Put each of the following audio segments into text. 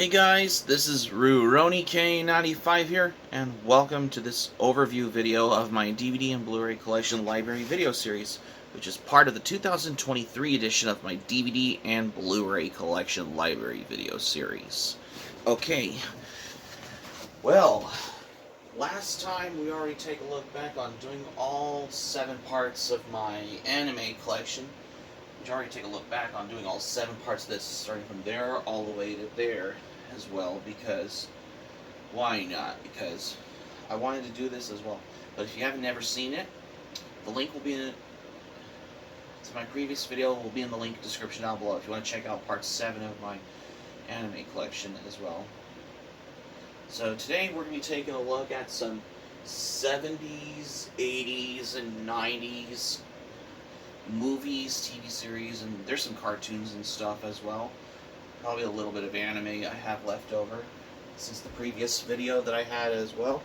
guys, this is RuRoniK95 here, and welcome to this overview video of my DVD and Blu Ray Collection library video series, which is part of the 2023 edition of my DVD and Blu Ray Collection library video series. Okay, well, last time we already take a look back on doing all 7 parts of my anime collection. We already take a look back on doing all 7 parts of this, starting from there all the way to there as well, because why not? Because I wanted to do this as well. But if you haven't never seen it, the link will be in to my previous video will be in the link description down below if you want to check out part 7 of my anime collection as well. So today we're going to be taking a look at some 70s, 80s, and 90s movies, TV series, and there's some cartoons and stuff as well. Probably a little bit of anime I have left over since the previous video that I had as well.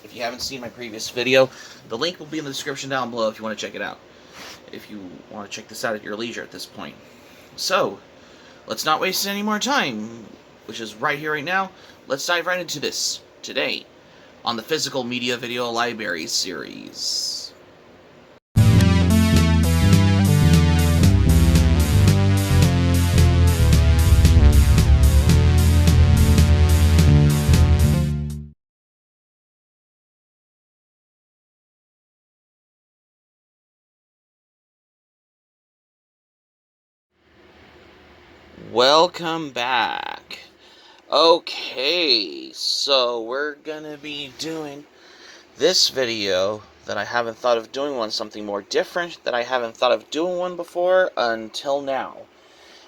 If you haven't seen my previous video, the link will be in the description down below if you want to check it out. If you want to check this out at your leisure at this point. So, let's not waste any more time, which is right here, right now. Let's dive right into this today on the Physical Media Video Library series. Welcome back. Okay, so we're gonna be doing this video that I haven't thought of doing something more different that I haven't thought of doing one before until now.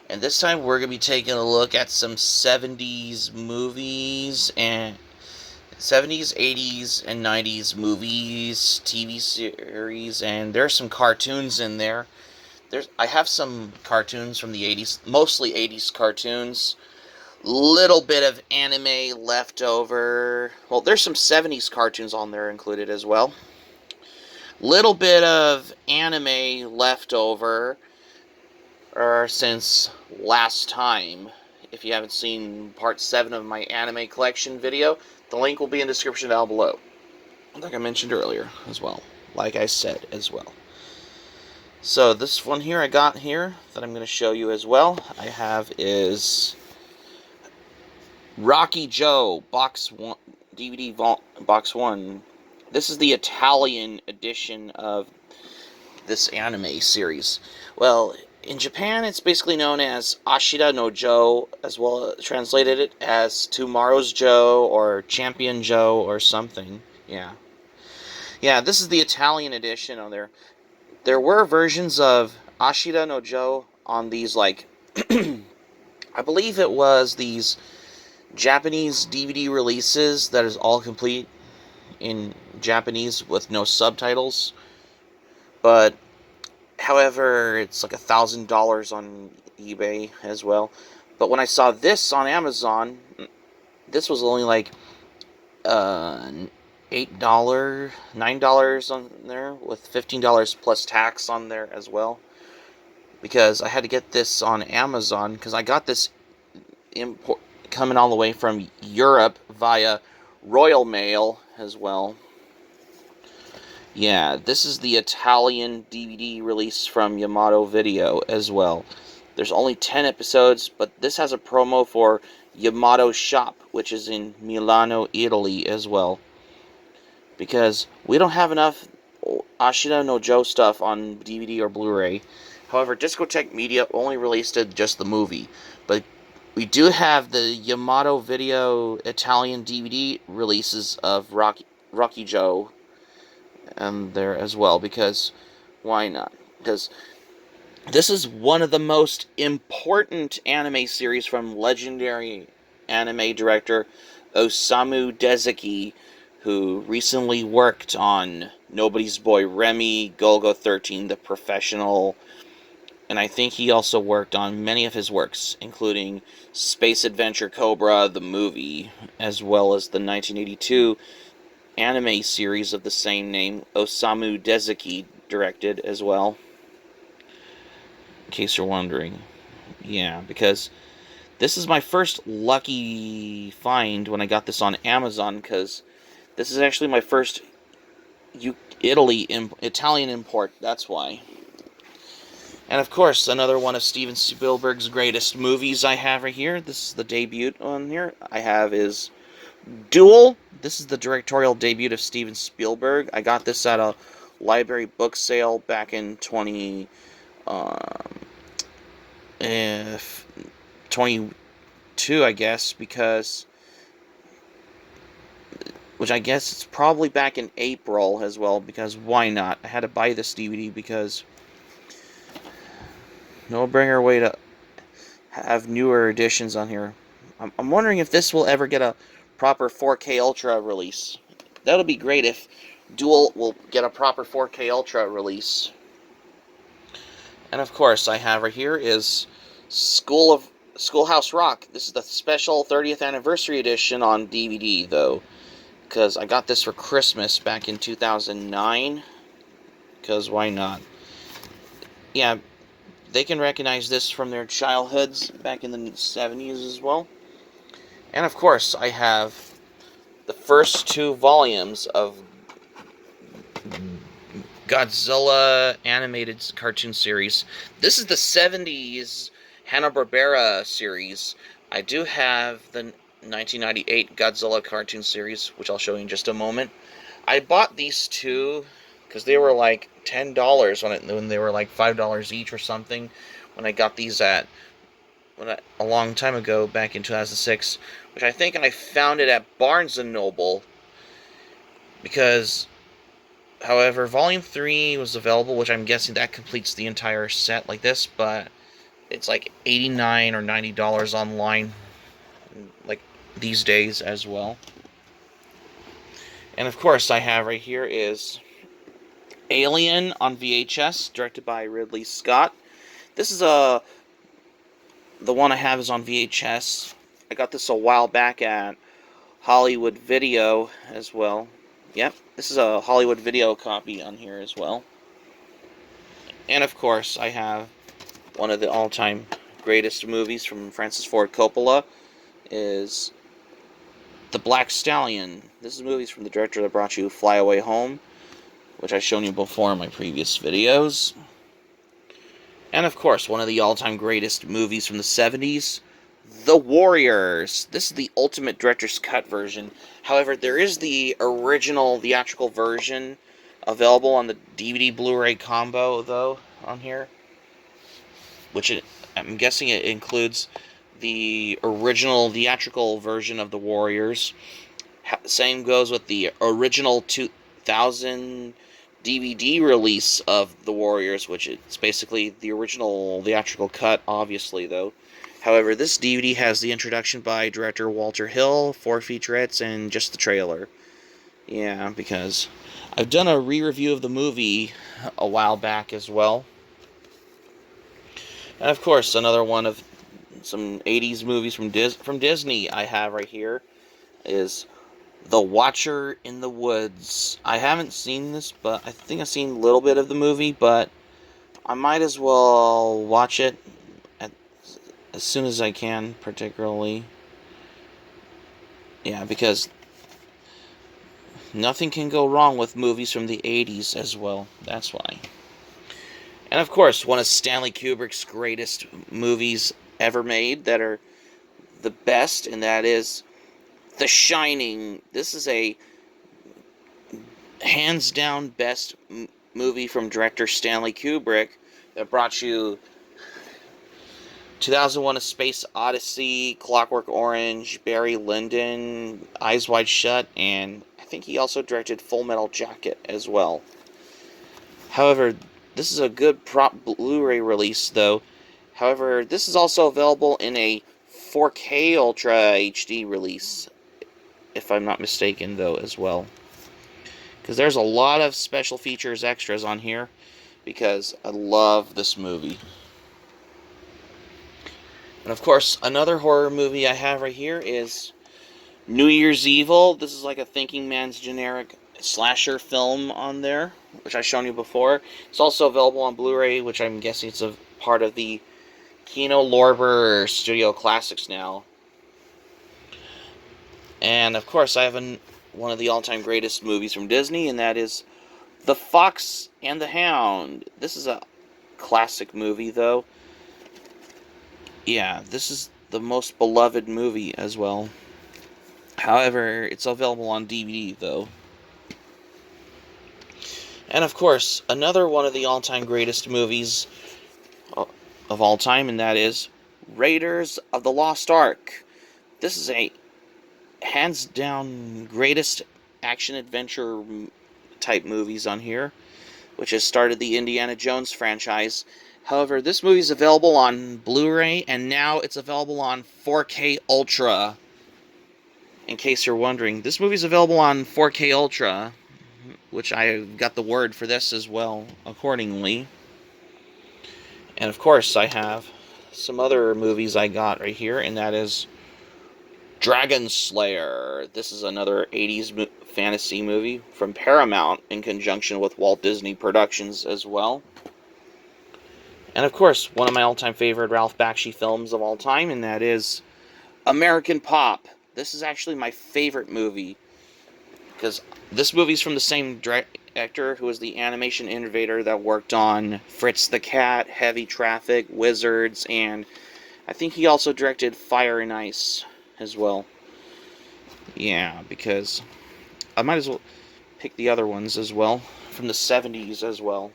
And this time we're gonna be taking a look at some 70s movies and 70s, 80s, and 90s movies, TV series, and there's some cartoons in there. I have some cartoons from the 80s, mostly 80s cartoons. Little bit of anime left over. Well, there's some 70s cartoons on there included as well. Little bit of anime left over since last time. If you haven't seen part 7 of my anime collection video, the link will be in the description down below. Like I mentioned earlier as well. Like I said as well. So this one here I got here that I'm going to show you as well. I have is Rocky Joe Box 1 DVD Box 1. This is the Italian edition of this anime series. Well, in Japan it's basically known as Ashida no Joe, as well translated it as Tomorrow's Joe or Champion Joe or something. Yeah, this is the Italian edition on there. There were versions of Ashida no Joe on these, like, I believe it was these Japanese DVD releases that is all complete in Japanese with no subtitles. But, however, it's like $1,000 on eBay as well. But when I saw this on Amazon, this was only like $8, $9 on there, with $15 plus tax on there as well. Because I had to get this on Amazon, because I got this import coming all the way from Europe via Royal Mail as well. Yeah, this is the Italian DVD release from Yamato Video as well. There's only 10 episodes, but this has a promo for Yamato Shop, which is in Milano, Italy as well. Because we don't have enough Ashida no Joe stuff on DVD or Blu-ray. However, Discotek Media only released just the movie. But we do have the Yamato Video Italian DVD releases of Rocky Joe there as well. Because why not? Because this is one of the most important anime series from legendary anime director Osamu Dezaki, who recently worked on Nobody's Boy Remy, Golgo 13, The Professional, and I think he also worked on many of his works, including Space Adventure Cobra, the movie, as well as the 1982 anime series of the same name, Osamu Dezaki directed as well. In case you're wondering. Yeah, because This is my first lucky find when I got this on Amazon, because this is actually my first Italian import, that's why. And of course, another one of Steven Spielberg's greatest movies I have right here. This is the debut on here. I have is Duel. This is the directorial debut of Steven Spielberg. I got this at a library book sale back in 22, I guess, which I guess it's probably back in April as well, because why not? I had to buy this DVD because no bringer way to have newer editions on here. I'm wondering if this will ever get a proper 4K Ultra release. That'll be great if Duel will get a proper 4K Ultra release. And of course, I have right here is Schoolhouse Rock. This is the special 30th anniversary edition on DVD, though, because I got this for Christmas back in 2009. Because why not? Yeah, they can recognize this from their childhoods back in the 70s as well. And of course, I have the first 2 volumes of Godzilla animated cartoon series. This is the 70s Hanna-Barbera series. I do have the 1998 Godzilla cartoon series, which I'll show you in just a moment. I bought these 2 because they were like $10 when they were like $5 each or something. When I got these a long time ago, back in 2006, which I think I found it at Barnes & Noble. Because, however, Volume 3 was available, which I'm guessing that completes the entire set like this, but it's like $89 or $90 online, like these days as well. And of course, I have right here is Alien on VHS, directed by Ridley Scott. This is the one I have is on VHS. I got this a while back at Hollywood Video as well. Yep, this is a Hollywood Video copy on here as well. And of course, I have one of the all-time greatest movies from Francis Ford Coppola, is The Black Stallion. This is movies from the director that brought you Fly Away Home, which I've shown you before in my previous videos. And of course, one of the all-time greatest movies from the 70s, The Warriors. This is the ultimate director's cut version. However, there is the original theatrical version available on the DVD Blu Ray combo, though, on here. I'm guessing it includes the original theatrical version of The Warriors. Same goes with the original 2000 DVD release of The Warriors, which is basically the original theatrical cut, obviously, though. However, this DVD has the introduction by director Walter Hill, 4 featurettes, and just the trailer. Yeah, because I've done a re-review of the movie a while back as well. And of course, another one of some 80s movies from Disney I have right here is The Watcher in the Woods. I haven't seen this, but I think I've seen a little bit of the movie, but I might as well watch it as soon as I can, particularly. Yeah, because nothing can go wrong with movies from the 80s as well. That's why. And of course, one of Stanley Kubrick's greatest movies ever made that are the best, and that is The Shining. This is a hands-down best movie from director Stanley Kubrick that brought you 2001: A Space Odyssey, Clockwork Orange, Barry Lyndon, Eyes Wide Shut, and I think he also directed Full Metal Jacket as well. However, this is a good prop Blu-ray release, though. However, this is also available in a 4K Ultra HD release, if I'm not mistaken, though, as well. Because there's a lot of special features extras on here, because I love this movie. And of course, another horror movie I have right here is New Year's Evil. This is like a thinking man's generic slasher film on there, which I've shown you before. It's also available on Blu-ray, which I'm guessing it's a part of the Kino Lorber Studio Classics now. And of course, I have one of the all-time greatest movies from Disney, and that is The Fox and the Hound. This is a classic movie, though. Yeah, this is the most beloved movie as well. However, it's available on DVD, though. And of course, another one of the all-time greatest movies of all time, and that is Raiders of the Lost Ark. This is a hands-down greatest action-adventure type movies on here, which has started the Indiana Jones franchise. However, this movie is available on Blu-ray, and now it's available on 4K Ultra. In case you're wondering, this movie is available on 4K Ultra, which I got the word for this as well, accordingly. And of course, I have some other movies I got right here, and that is Dragon Slayer. This is another 80s fantasy movie from Paramount in conjunction with Walt Disney Productions as well. And of course, one of my all-time favorite Ralph Bakshi films of all time, and that is American Pop. This is actually my favorite movie, because this movie's from the same director who was the animation innovator that worked on Fritz the Cat, Heavy Traffic, Wizards, and I think he also directed Fire and Ice as well. Yeah, because I might as well pick the other ones as well, from the 70s as well.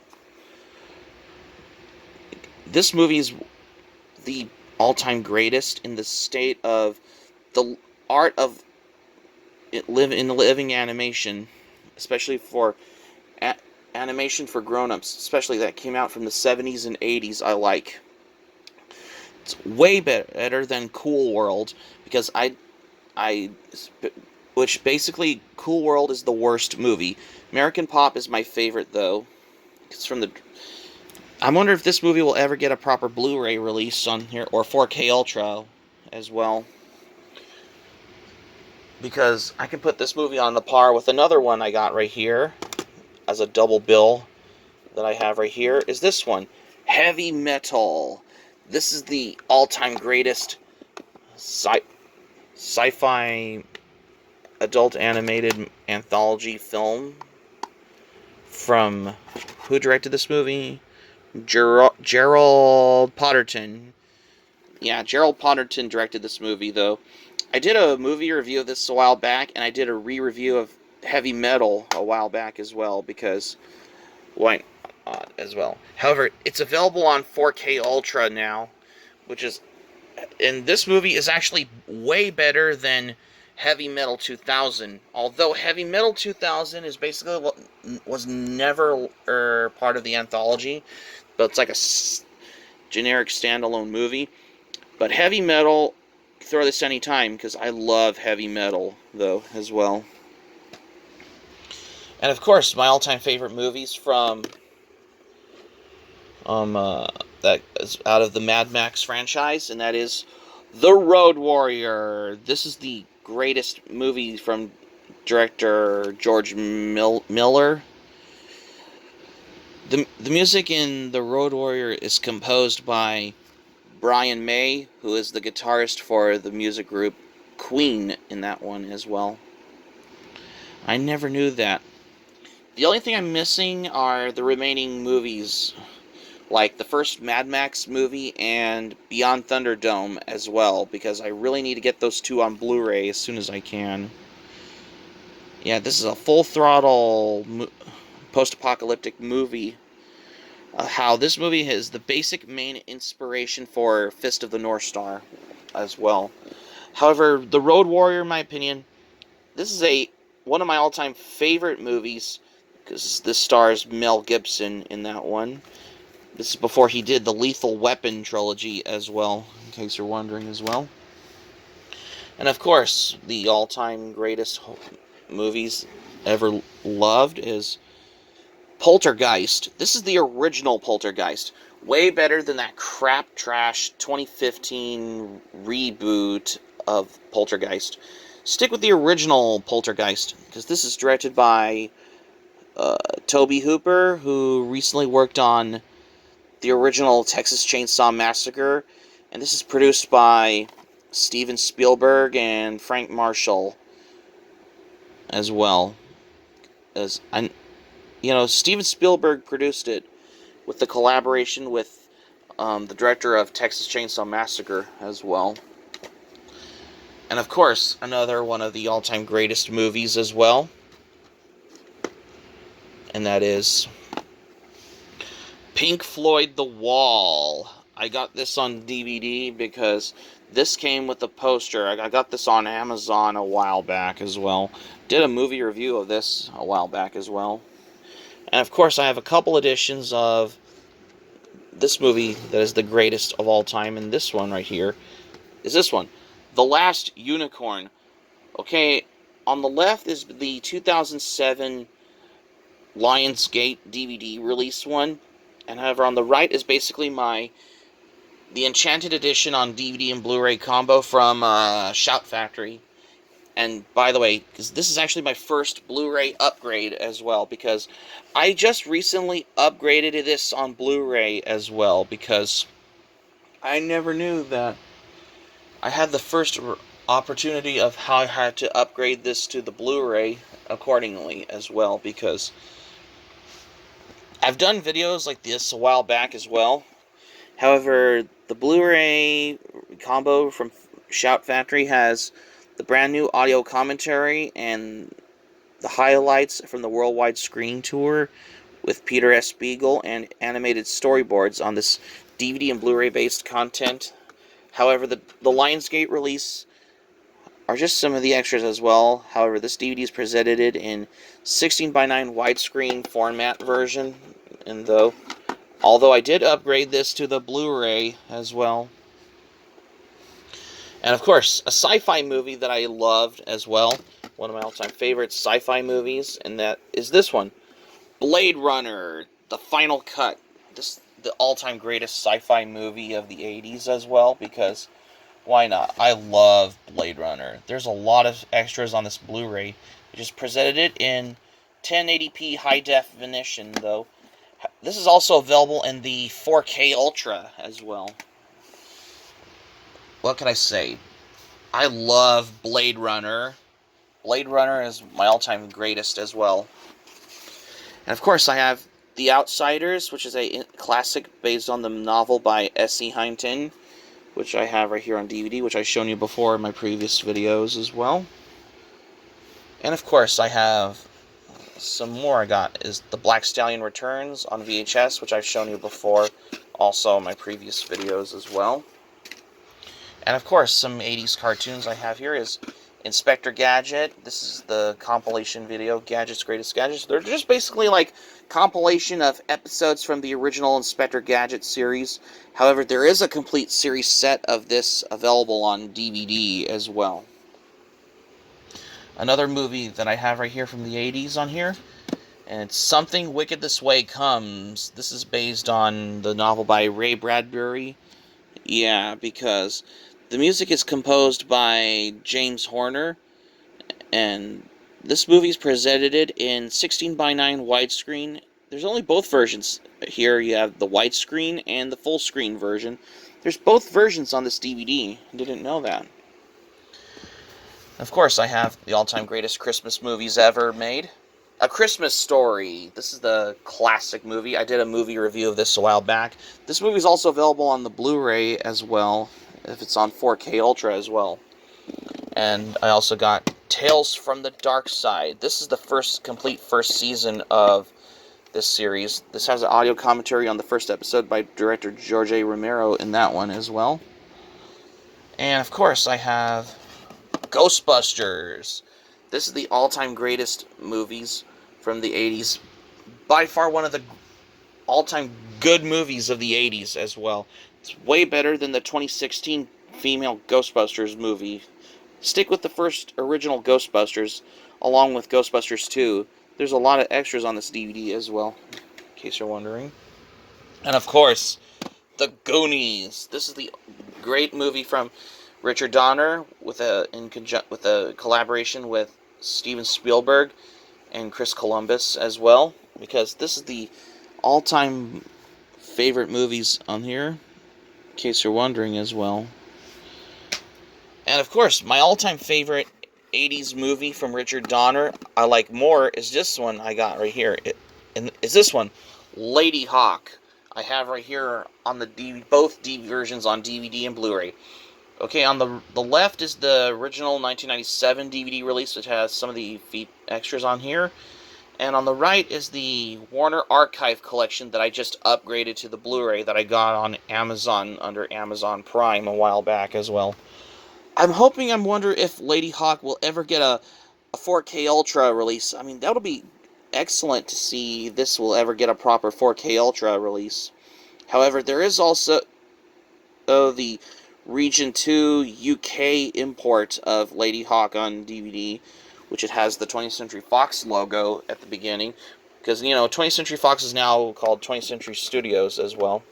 This movie is the all-time greatest in the state of the art of living animation, especially for animation for grown-ups, especially that came out from the 70s and 80s. I like. It's way better than Cool World, because which basically Cool World is the worst movie. American Pop is my favorite, though. It's from the. I wonder if this movie will ever get a proper Blu-ray release on here, or 4K Ultra as well. Because I can put this movie on the par with another one I got right here as a double bill that I have right here, is this one, Heavy Metal. This is the all-time greatest sci-fi adult animated anthology film from, who directed this movie? Gerald Potterton. Yeah, Gerald Potterton directed this movie, though. I did a movie review of this a while back, and I did a re-review of Heavy Metal a while back as well, because why not as well. However, it's available on 4K Ultra now, which is, and this movie is actually way better than Heavy Metal 2000. Although Heavy Metal 2000 is basically what was never part of the anthology, but it's like a generic standalone movie. But Heavy Metal, throw this anytime, because I love heavy metal, though, as well. And of course, my all-time favorite movies from that is out of the Mad Max franchise, and that is The Road Warrior. This is the greatest movie from director George Miller. The music in The Road Warrior is composed by Brian May, who is the guitarist for the music group Queen in that one as well. I never knew that. The only thing I'm missing are the remaining movies, like the first Mad Max movie and Beyond Thunderdome as well, because I really need to get those two on Blu-ray as soon as I can. Yeah, this is a full-throttle post-apocalyptic movie. How this movie is the basic main inspiration for Fist of the North Star as well. However, The Road Warrior, in my opinion, this is one of my all-time favorite movies, because this stars Mel Gibson in that one. This is before he did the Lethal Weapon trilogy as well, in case you're wondering as well. And of course, the all-time greatest movies ever loved is Poltergeist. This is the original Poltergeist. Way better than that crap trash 2015 reboot of Poltergeist. Stick with the original Poltergeist, because this is directed by Tobe Hooper, who recently worked on the original Texas Chainsaw Massacre, And this is produced by Steven Spielberg and Frank Marshall as well. Steven Spielberg produced it with the collaboration with the director of Texas Chainsaw Massacre as well. And of course, another one of the all-time greatest movies as well. And that is Pink Floyd The Wall. I got this on DVD because this came with a poster. I got this on Amazon a while back as well. Did a movie review of this a while back as well. And of course, I have a couple editions of this movie that is the greatest of all time. And this one right here is this one, The Last Unicorn. Okay, on the left is the 2007 Lionsgate DVD release one. And however, on the right is basically the Enchanted Edition on DVD and Blu Ray combo from Shout Factory. And by the way, because this is actually my first Blu-ray upgrade as well, because I just recently upgraded this on Blu-ray as well, because I never knew that I had the first opportunity of how I had to upgrade this to the Blu-ray accordingly as well, because I've done videos like this a while back as well. However, the Blu-ray combo from Shout Factory has the brand new audio commentary and the highlights from the Worldwide Screening Tour with Peter S. Beagle and animated storyboards on this DVD and Blu-ray based content. However, the Lionsgate release are just some of the extras as well. However, this DVD is presented in 16:9 widescreen format version, and although I did upgrade this to the Blu-ray as well. And of course, a sci-fi movie that I loved as well, one of my all-time favorite sci-fi movies, and that is this one, Blade Runner, The Final Cut. This the all-time greatest sci-fi movie of the 80s as well, because why not? I love Blade Runner. There's a lot of extras on this Blu-ray. I just presented it in 1080p high definition, though. This is also available in the 4K Ultra as well. What can I say? I love Blade Runner. Blade Runner is my all-time greatest as well. And of course, I have The Outsiders, which is a classic based on the novel by S.E. Hinton, which I have right here on DVD, which I've shown you before in my previous videos as well. And of course, I have some more I got is The Black Stallion Returns on VHS, which I've shown you before also in my previous videos as well. And of course, some 80s cartoons I have here is Inspector Gadget. This is the compilation video, Gadget's Greatest Gadgets. They're just basically like compilation of episodes from the original Inspector Gadget series. However, there is a complete series set of this available on DVD as well. Another movie that I have right here from the 80s on here, and it's Something Wicked This Way Comes. This is based on the novel by Ray Bradbury. Yeah, because the music is composed by James Horner, and this movie is presented in 16:9 widescreen. There's only both versions here. You have the widescreen and the full screen version. There's both versions on this DVD. I didn't know that. Of course, I have the all-time greatest Christmas movies ever made. A Christmas Story. This is the classic movie. I did a movie review of this a while back. This movie is also available on the Blu-ray as well, if it's on 4K Ultra as well. And I also got Tales from the Dark Side. This is the complete first season of this series. This has an audio commentary on the first episode by director George A. Romero in that one as well. And of course, I have Ghostbusters. This is the all-time greatest movies from the 80s. By far one of the all-time good movies of the 80s as well. It's way better than the 2016 female Ghostbusters movie. Stick with the first original Ghostbusters, along with Ghostbusters 2. There's a lot of extras on this DVD as well, in case you're wondering. And of course, The Goonies. This is the great movie from Richard Donner with a collaboration with Steven Spielberg and Chris Columbus as well, because this is the all-time favorite movies on here. case you're wondering as well. And of course, my all-time favorite 80s movie from Richard Donner I like more is this one I got right here. Is this one, Lady Hawk. I have right here on the both versions on DVD and Blu-ray. Okay, on the left is the original 1997 DVD release, which has some of the extras on here. And on the right is the Warner Archive collection that I just upgraded to the Blu-ray that I got on Amazon under Amazon Prime a while back as well. I'm wonder if Lady Hawk will ever get a 4K Ultra release. I mean, that would be excellent to see this will ever get a proper 4K Ultra release. However, there is also the Region 2 UK import of Lady Hawk on DVD, which it has the 20th Century Fox logo at the beginning, because, 20th Century Fox is now called 20th Century Studios as well.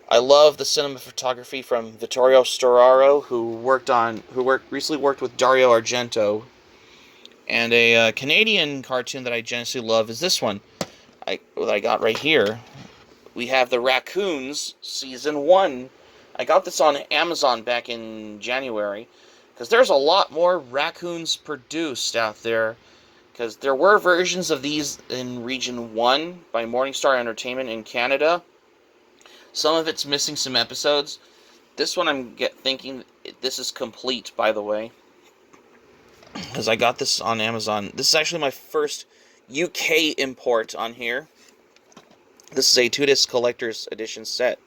I love the cinematography from Vittorio Storaro, who recently worked with Dario Argento. And a Canadian cartoon that I generously love is this one that I got right here. We have the Raccoons Season 1. I got this on Amazon back in January, because there's a lot more Raccoons produced out there, because there were versions of these in Region 1 by Morningstar Entertainment in Canada. Some of it's missing some episodes. This one I'm thinking this is complete, by the way, because I got this on Amazon. This is actually my first UK import on here. This is a 2-disc collector's edition set,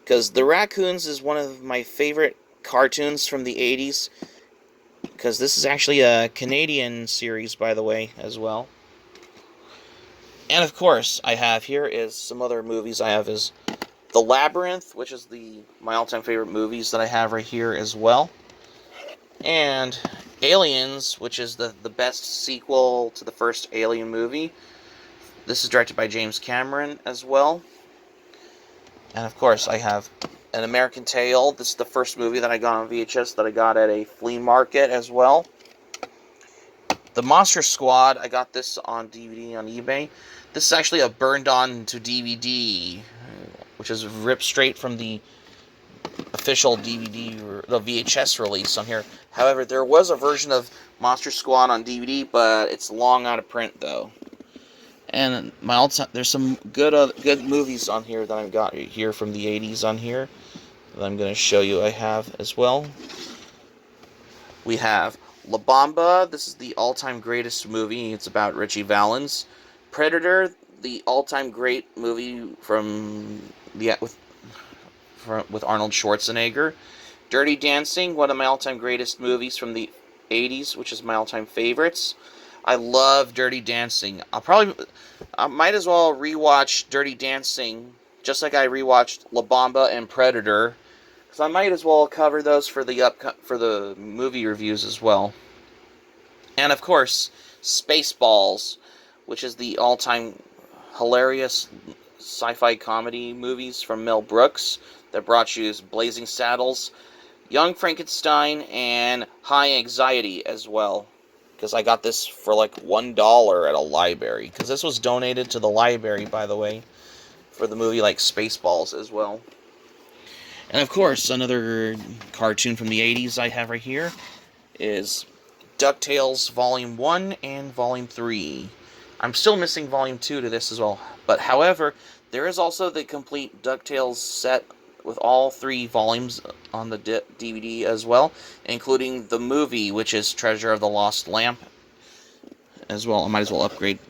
because the Raccoons is one of my favorite cartoons from the 80s, because this is actually a Canadian series, by the way, as well. And of course, I have here is some other movies I have is The Labyrinth, which is my all-time favorite movies that I have right here as well. And Aliens, which is the best sequel to the first Alien movie. This is directed by James Cameron as well. And of course, I have An American Tail. This is the first movie that I got on VHS that I got at a flea market as well. The Monster Squad, I got this on DVD on eBay. This is actually a burned-on to DVD, which is ripped straight from the official DVD, or the VHS release on here. However, there was a version of Monster Squad on DVD, but it's long out of print, though. And there's some good movies on here that I've got here from the 80s on here that I'm going to show you I have as well. We have La Bamba. This is the all-time greatest movie. It's about Richie Valens. Predator, the all-time great movie with Arnold Schwarzenegger. Dirty Dancing, one of my all-time greatest movies from the 80s, which is my all-time favorites. I love Dirty Dancing. I might as well rewatch Dirty Dancing, just like I rewatched La Bamba and Predator, because I might as well cover those for the movie reviews as well. And of course, Spaceballs, which is the all-time hilarious sci-fi comedy movies from Mel Brooks that brought you Blazing Saddles, Young Frankenstein, and High Anxiety as well. Because I got this for like $1 at a library. Because this was donated to the library, by the way, for the movie like Spaceballs as well. And of course, another cartoon from the 80s I have right here is DuckTales Volume 1 and Volume 3. I'm still missing Volume 2 to this as well. But however, there is also the complete DuckTales set with all 3 volumes on the DVD as well, including the movie, which is Treasure of the Lost Lamp as well. I might as well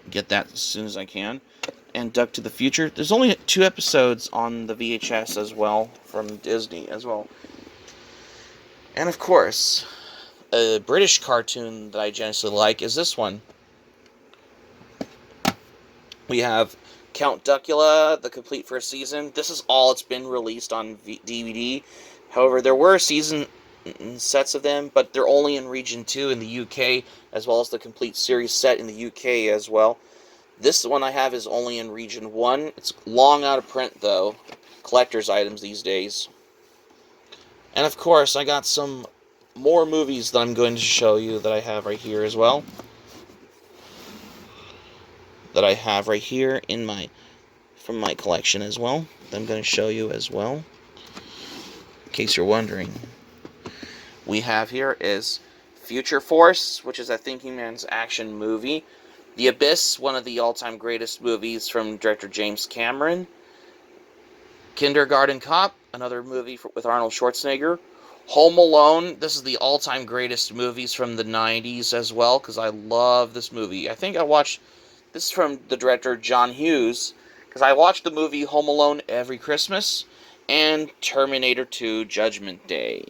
get that as soon as I can. And Duck to the Future. There's only 2 episodes on the VHS as well from Disney as well. And of course, a British cartoon that I generously like is this one. We have Count Duckula, the complete first season. This is all it's been released on DVD. However, there were season sets of them, but they're only in Region 2 in the UK, as well as the complete series set in the UK as well. This one I have is only in Region 1. It's long out of print, though. Collector's items these days. And of course, I got some more movies that I'm going to show you that I have right here as well. That I have right here from my collection as well. That I'm going to show you as well. in case you're wondering. We have here is Future Force, which is a Thinking Man's action movie. The Abyss, one of the all-time greatest movies from director James Cameron. Kindergarten Cop, another movie with Arnold Schwarzenegger. Home Alone, this is the all-time greatest movies from the 90s as well, because I love this movie. I think I watched this from the director John Hughes, because I watched the movie Home Alone every Christmas, and Terminator 2 Judgment Day.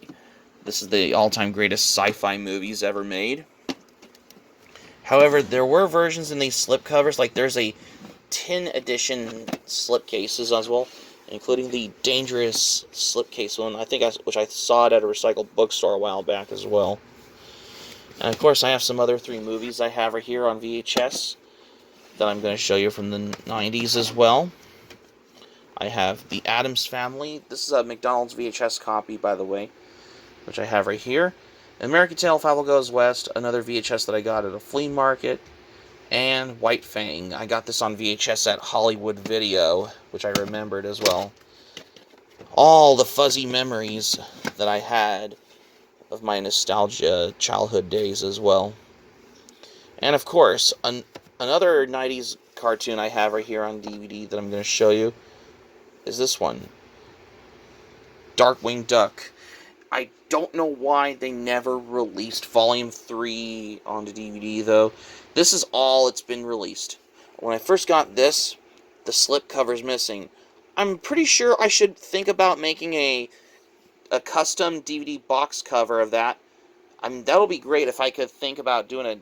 This is the all-time greatest sci-fi movies ever made. However, there were versions in these slipcovers, like there's a tin edition slipcases as well, including the dangerous slipcase one, which I saw it at a recycled bookstore a while back as well. And of course, I have some other 3 movies I have right here on VHS that I'm going to show you from the 90s as well. I have The Addams Family. This is a McDonald's VHS copy, by the way, which I have right here. American Tail, Fievel Goes West, another VHS that I got at a flea market. And White Fang. I got this on VHS at Hollywood Video, which I remembered as well. All the fuzzy memories that I had of my nostalgia childhood days as well. And of course, another 90s cartoon I have right here on DVD that I'm going to show you is this one. Darkwing Duck. I don't know why they never released Volume 3 onto DVD, though. This is all it's been released. When I first got this, the slip cover's missing. I'm pretty sure I should think about making a custom DVD box cover of that. That would be great if I could think about doing a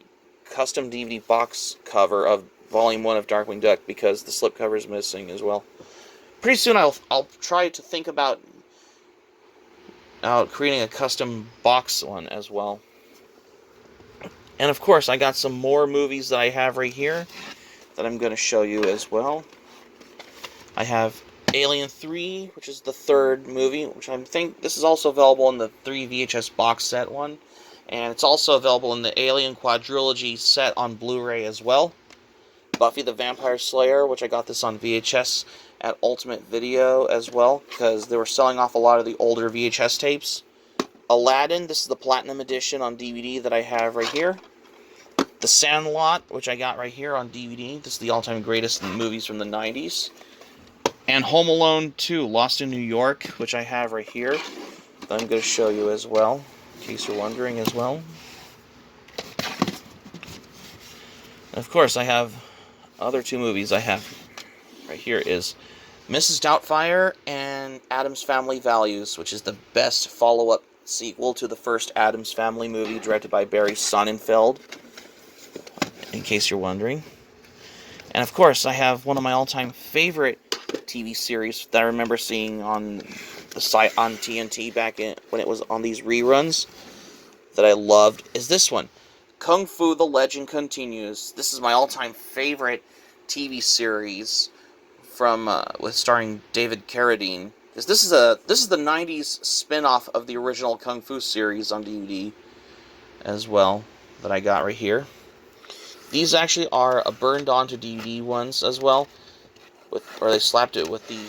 custom DVD box cover of Volume 1 of Darkwing Duck, because the slip cover is missing as well. Pretty soon I'll try to think about creating a custom box one as well. And of course, I got some more movies that I have right here that I'm going to show you as well. I have Alien 3, which is the 3rd movie, which I think this is also available in the 3 VHS box set one. And it's also available in the Alien Quadrilogy set on Blu-ray as well. Buffy the Vampire Slayer, which I got this on VHS at Ultimate Video as well, because they were selling off a lot of the older VHS tapes. Aladdin, this is the Platinum Edition on DVD that I have right here. The Sandlot, which I got right here on DVD. This is the all-time greatest movies from the 90s. And Home Alone 2, Lost in New York, which I have right here, that I'm going to show you as well, in case you're wondering as well. And of course, I have other 2 movies I have right here is Mrs. Doubtfire and Addams Family Values, which is the best follow-up sequel to the first Addams Family movie, directed by Barry Sonnenfeld, in case you're wondering. And of course, I have one of my all-time favorite TV series that I remember seeing on the site on TNT when it was on these reruns that I loved, is this one, Kung Fu: The Legend Continues. This is my all-time favorite TV series with starring David Carradine. This is the 90s spin-off of the original Kung Fu series on DVD as well that I got right here. These actually are burned onto DVD ones as well, or they slapped it with the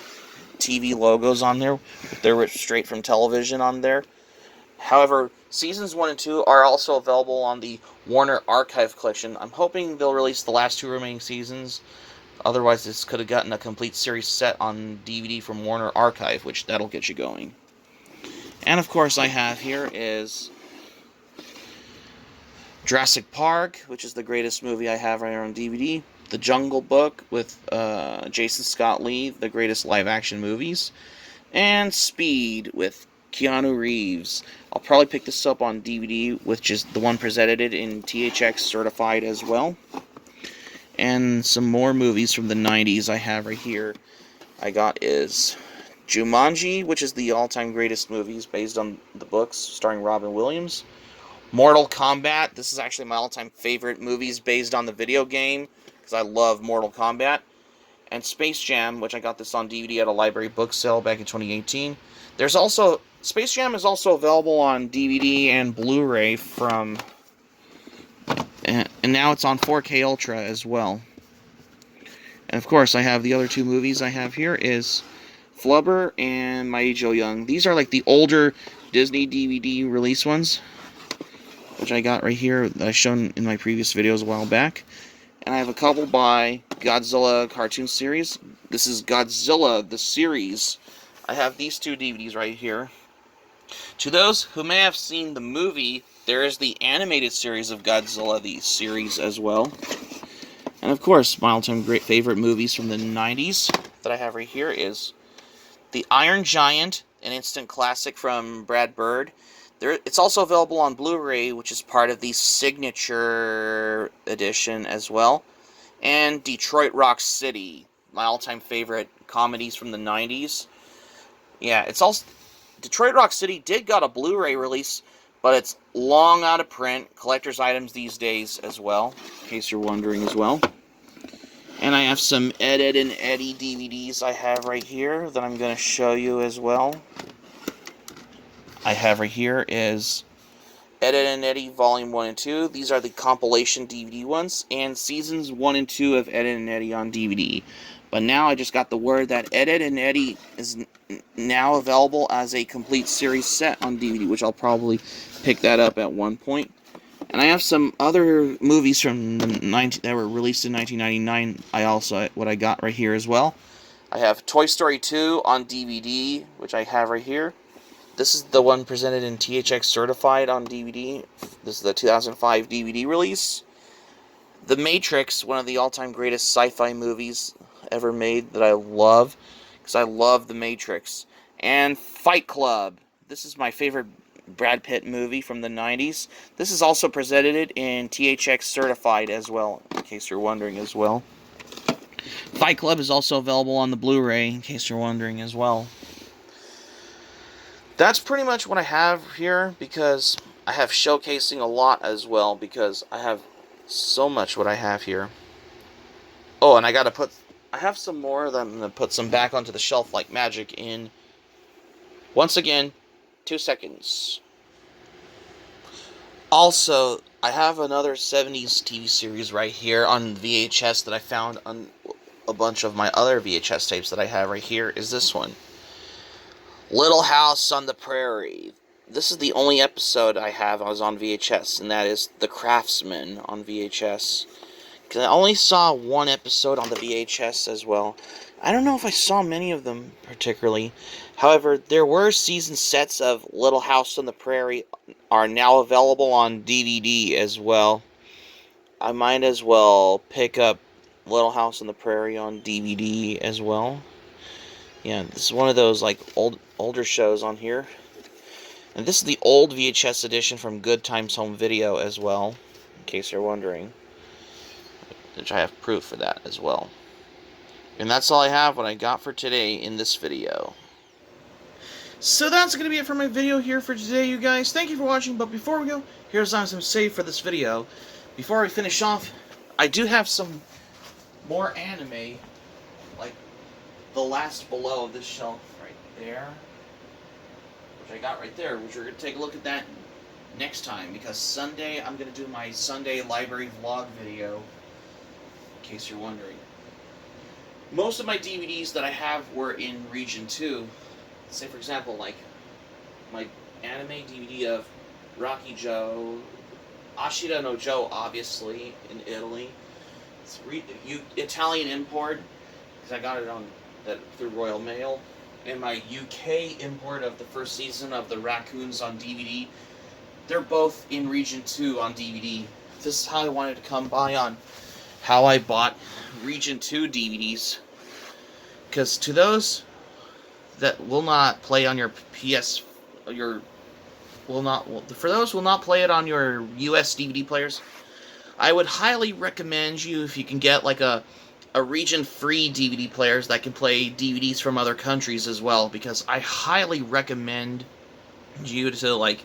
TV logos on there. They're straight from television on there. However, seasons 1 and 2 are also available on the Warner Archive Collection. I'm hoping they'll release the last 2 remaining seasons. Otherwise, this could have gotten a complete series set on DVD from Warner Archive, which that'll get you going. And of course, I have here is Jurassic Park, which is the greatest movie I have right here on DVD. The Jungle Book with Jason Scott Lee, the greatest live-action movies. And Speed with Keanu Reeves. I'll probably pick this up on DVD, which is the one presented in THX certified as well. And some more movies from the 90s I have right here. I got is Jumanji, which is the all-time greatest movies based on the books, starring Robin Williams. Mortal Kombat. This is actually my all-time favorite movies based on the video game, because I love Mortal Kombat. And Space Jam, which I got this on DVD at a library book sale back in 2018. There's also Space Jam is also available on DVD and Blu-ray from, and now it's on 4K Ultra as well. And of course, I have the other 2 movies I have here is Flubber and Mighty Joe Young. These are like the older Disney DVD release ones, which I got right here that I've shown in my previous videos a while back. And I have a couple by Godzilla cartoon series. This is Godzilla, the series. I have these two DVDs right here. To those who may have seen the movie, there is the animated series of Godzilla, the series as well. And of course, my all-time great favorite movies from the 90s that I have right here is The Iron Giant, an instant classic from Brad Bird. It's also available on Blu-ray, which is part of the Signature Edition as well. And Detroit Rock City, my all-time favorite comedies from the 90s. Yeah, it's also... Detroit Rock City did got a Blu-ray release, but it's long out of print. Collector's items these days as well, in case you're wondering as well. And I have some Ed and Eddie DVDs I have right here that I'm going to show you as well. I have right here is Ed and Eddie Volume 1 and 2. These are the compilation DVD ones, and Seasons 1 and 2 of Ed and Eddie on DVD. But now I just got the word that Ed and Eddie is now available as a complete series set on DVD, which I'll probably pick that up at one point. And I have some other movies from that were released in 1999. What I got right here as well. I have Toy Story 2 on DVD, which I have right here. This is the one presented in THX Certified on DVD. This is the 2005 DVD release. The Matrix, one of the all-time greatest sci-fi movies ever made that I love, because I love The Matrix. And Fight Club. This is my favorite Brad Pitt movie from the 90s. This is also presented in THX Certified as well, in case you're wondering as well. Fight Club is also available on the Blu-ray, in case you're wondering as well. That's pretty much what I have here, because I have showcasing a lot as well, because I have so much what I have here. Oh, and I have some more that I'm going to put some back onto the shelf like magic in, once again, 2 seconds. Also, I have another 70s TV series right here on VHS that I found on a bunch of my other VHS tapes that I have right here, is this one. Little House on the Prairie. This is the only episode I was on VHS, and that is The Craftsman on VHS. Because I only saw one episode on the VHS as well. I don't know if I saw many of them particularly. However, there were season sets of Little House on the Prairie are now available on DVD as well. I might as well pick up Little House on the Prairie on DVD as well. Yeah, this is one of those like older shows on here. And this is the old VHS edition from Good Times Home Video as well, in case you're wondering. Which I have proof for that as well. And that's all I have what I got for today in this video. So that's going to be it for my video here for today, you guys. Thank you for watching, but before we go, here's some save for this video. Before I finish off, I do have some more anime, like the last below this shelf right there, which I got right there, which we're going to take a look at that next time, because Sunday I'm going to do my Sunday library vlog video, in case you're wondering. Most of my DVDs that I have were in Region 2. Say, for example, like my anime DVD of Rocky Joe, Ashita no Joe, obviously, in Italy. It's Italian import, because I got it through Royal Mail. And my UK import of the first season of the Raccoons on DVD. They're both in Region 2 on DVD. This is how I wanted to come by on how I bought Region 2 DVDs. Because to those that will not play on your for those who will not play it on your US DVD players, I would highly recommend you, if you can get like a region-free DVD players that can play DVDs from other countries as well, because I highly recommend you to like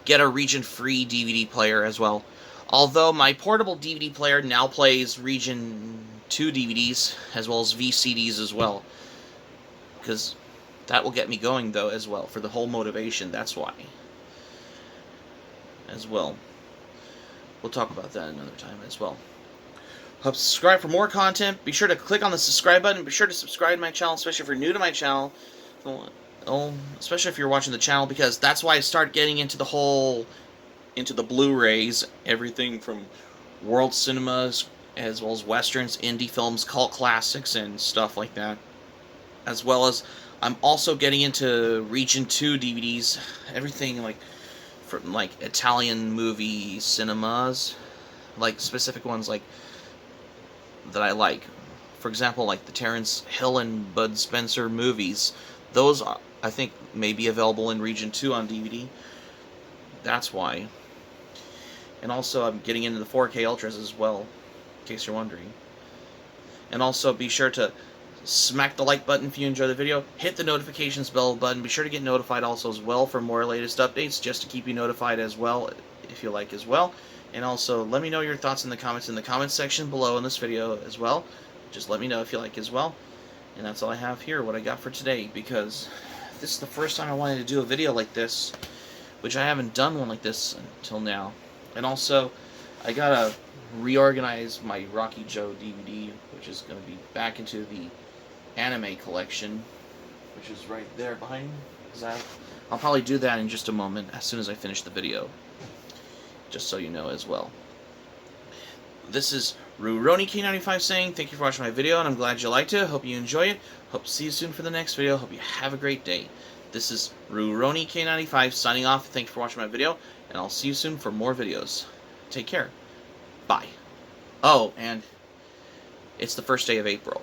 get a region-free DVD player as well. Although my portable DVD player now plays Region 2 DVDs as well as VCDs as well, because that will get me going, though, as well, for the whole motivation. That's why. As well. We'll talk about that another time as well. Hope to subscribe for more content. Be sure to click on the subscribe button. Be sure to subscribe to my channel, especially if you're new to my channel. Oh, especially if you're watching the channel, because that's why I start getting into the Blu-rays, everything from world cinemas, as well as westerns, indie films, cult classics, and stuff like that. As well as, I'm also getting into Region 2 DVDs, everything like from like Italian movie cinemas, like specific ones like that I like. For example, like the Terence Hill and Bud Spencer movies. Those, I think, may be available in Region 2 on DVD. That's why. And also, I'm getting into the 4K Ultras as well, in case you're wondering. And also, be sure to smack the like button if you enjoy the video. Hit the notifications bell button. Be sure to get notified also as well for more latest updates, just to keep you notified as well, if you like as well. And also, let me know your thoughts in the comments section below in this video as well. Just let me know if you like as well. And that's all I have here, what I got for today, because this is the first time I wanted to do a video like this, which I haven't done one like this until now. And also, I gotta reorganize my Rocky Joe DVD, which is gonna be back into the anime collection, which is right there behind me. I'll probably do that in just a moment, as soon as I finish the video, just so you know as well. This is Rurouni K95 saying thank you for watching my video, and I'm glad you liked it. Hope you enjoy it. Hope to see you soon for the next video. Hope you have a great day. This is Rurouni K95 signing off. Thank you for watching my video, and I'll see you soon for more videos. Take care. Bye. Oh, and it's the first day of April.